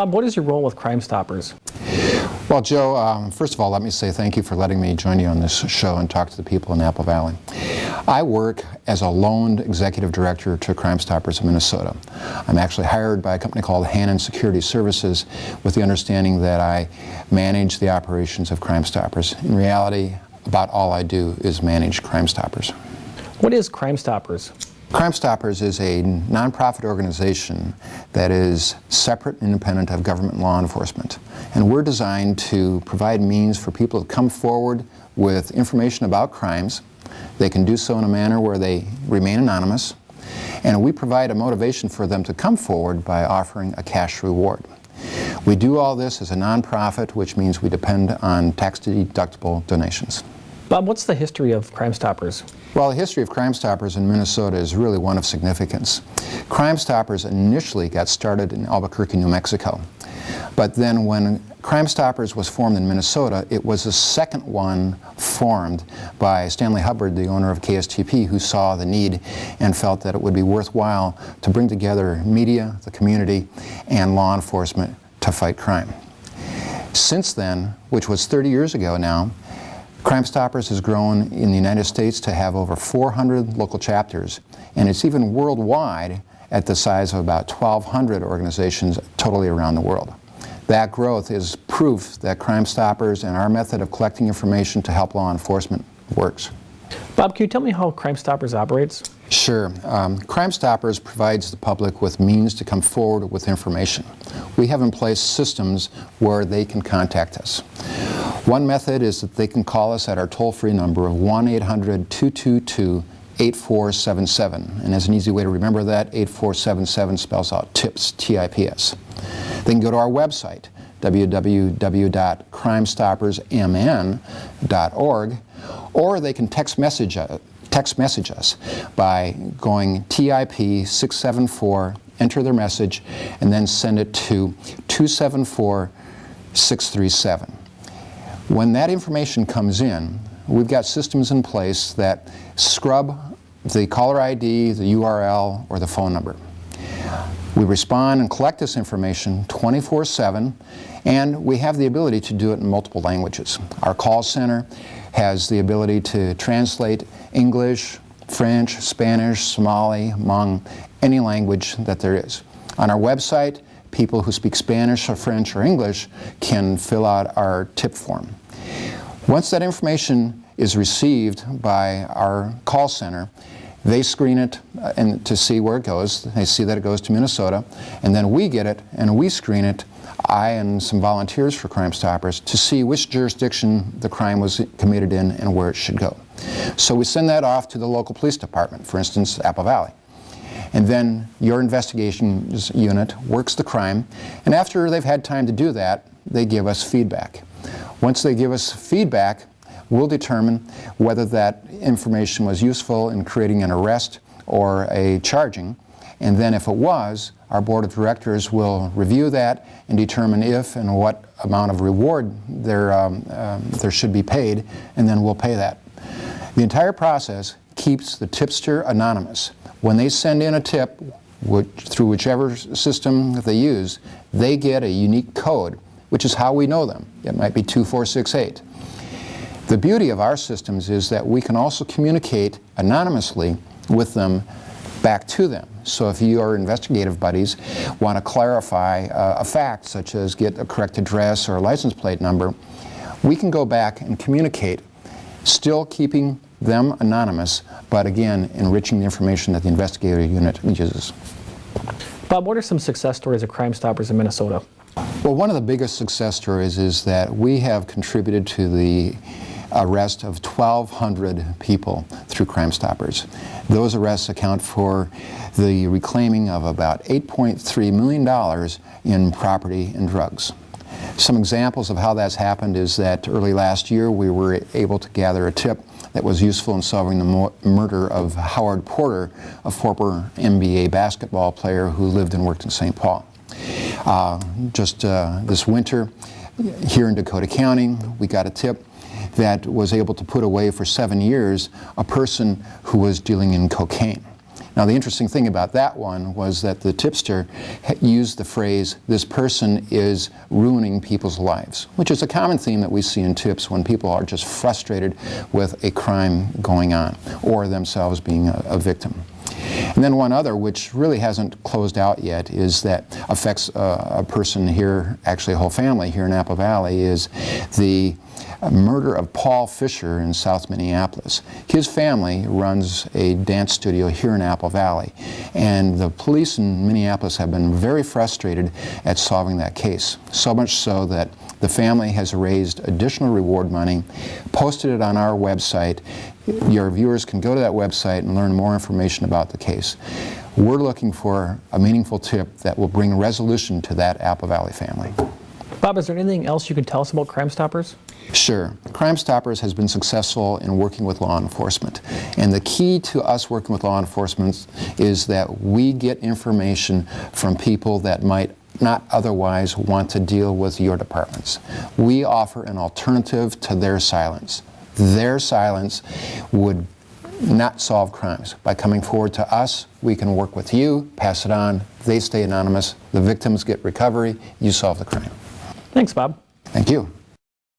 Bob, what is your role with Crime Stoppers? Well, Joe, first of all, let me say thank you for letting me join you on this show and talk to the people in Apple Valley. I work as a loaned executive director to Crime Stoppers of Minnesota. I'm actually hired by a company called Hannon Security Services with the understanding that I manage the operations of Crime Stoppers. In reality, about all I do is manage Crime Stoppers. What is Crime Stoppers? Crime Stoppers is a nonprofit organization that is separate and independent of government law enforcement. And we're designed to provide means for people to come forward with information about crimes. They can do so in a manner where they remain anonymous. And we provide a motivation for them to come forward by offering a cash reward. We do all this as a nonprofit, which means we depend on tax-deductible donations. Bob, what's the history of Crime Stoppers? Well, the history of Crime Stoppers in Minnesota is really one of significance. Crime Stoppers initially got started in Albuquerque, New Mexico. But then when Crime Stoppers was formed in Minnesota, it was the second one formed by Stanley Hubbard, the owner of KSTP, who saw the need and felt that it would be worthwhile to bring together media, the community, and law enforcement to fight crime. Since then, which was 30 years ago now, Crime Stoppers has grown in the United States to have over 400 local chapters, and it's even worldwide at the size of about 1,200 organizations totally around the world. That growth is proof that Crime Stoppers and our method of collecting information to help law enforcement works. Bob, can you tell me how Crime Stoppers operates? Sure. Crime Stoppers provides the public with means to come forward with information. We have in place systems where they can contact us. One method is that they can call us at our toll-free number of 1-800-222-8477. And as an easy way to remember that, 8477 spells out TIPS, T-I-P-S. They can go to our website, www.crimestoppersmn.org, or they can text message us by going TIP 674, enter their message, and then send it to 274-637. When that information comes in, we've got systems in place that scrub the caller ID, the URL, or the phone number. We respond and collect this information 24/7, and we have the ability to do it in multiple languages. Our call center has the ability to translate English, French, Spanish, Somali, Hmong, any language that there is. On our website, people who speak Spanish or French or English can fill out our tip form. Once that information is received by our call center, they screen it and to see where it goes. They see that it goes to Minnesota, and then we get it and we screen it, I and some volunteers for Crime Stoppers, to see which jurisdiction the crime was committed in and where it should go. So we send that off to the local police department, for instance, Apple Valley. And then your investigations unit works the crime, and after they've had time to do that, they give us feedback. Once they give us feedback, we'll determine whether that information was useful in creating an arrest or a charging, and then if it was, our board of directors will review that and determine if and what amount of reward there should be paid, and then we'll pay that. The entire process keeps the tipster anonymous. When they send in a tip, through whichever system that they use, they get a unique code, which is how we know them. It might be 2468. The beauty of our systems is that we can also communicate anonymously with them back to them. So if your investigative buddies want to clarify a fact, such as get a correct address or a license plate number, we can go back and communicate, still keeping them anonymous, but again, enriching the information that the investigative unit uses. Bob, what are some success stories of Crime Stoppers in Minnesota? Well, one of the biggest success stories is that we have contributed to the arrest of 1,200 people through Crime Stoppers. Those arrests account for the reclaiming of about $8.3 million in property and drugs. Some examples of how that's happened is that early last year we were able to gather a tip that was useful in solving the murder of Howard Porter, a former NBA basketball player who lived and worked in St. Paul. This winter, here in Dakota County, we got a tip that was able to put away for 7 years a person who was dealing in cocaine. Now, the interesting thing about that one was that the tipster used the phrase, "this person is ruining people's lives," which is a common theme that we see in tips when people are just frustrated with a crime going on or themselves being a victim. And then one other, which really hasn't closed out yet, is that affects a person here, actually a whole family here in Apple Valley, is the murder of Paul Fisher in South Minneapolis. His family runs a dance studio here in Apple Valley, and the police in Minneapolis have been very frustrated at solving that case. So much so that the family has raised additional reward money, posted it on our website. Your viewers can go to that website and learn more information about the case. We're looking for a meaningful tip that will bring resolution to that Apple Valley family. Bob, is there anything else you could tell us about Crime Stoppers? Sure. Crime Stoppers has been successful in working with law enforcement. And the key to us working with law enforcement is that we get information from people that might not otherwise want to deal with your departments. We offer an alternative to their silence. Their silence would not solve crimes. By coming forward to us, we can work with you, pass it on, they stay anonymous, the victims get recovery, you solve the crime. Thanks, Bob. Thank you.